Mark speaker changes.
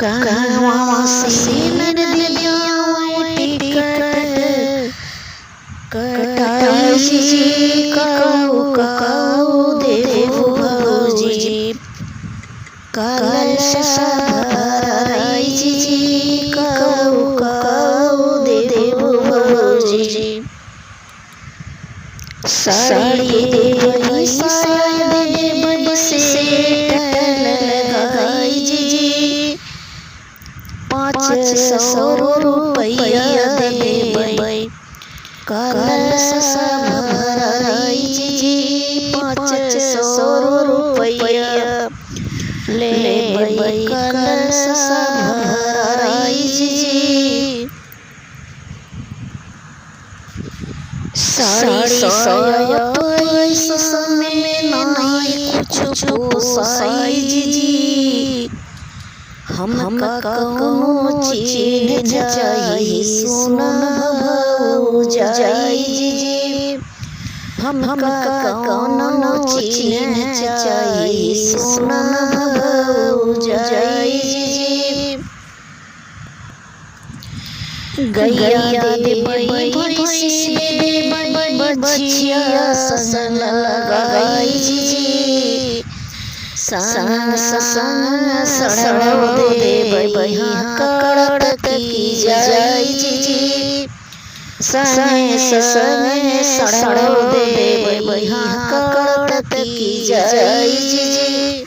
Speaker 1: कहवा से नदिया टिकट कटाई जी काऊ काऊ देव भौजी कलश भराई जी काऊ काऊ देव भौजी साड़ी देवई साया देवई से लगाई जी 500 रुपया देवई कलश भराई जी 500 रुपया ले कलश भराई जी साड़ी साया पैसा में नहीं कुछ पोसाई जी हमका कौनो चीज चाहिए सोना भौजाई जी हमका कौनो चीज चाहिए सोना भौजाई जी गैया देवई भैंसी देवई बछिया सन लगाई जी सन सड़व देवई कड़क की जाई जी सड़व देवई कड़क की जाई जी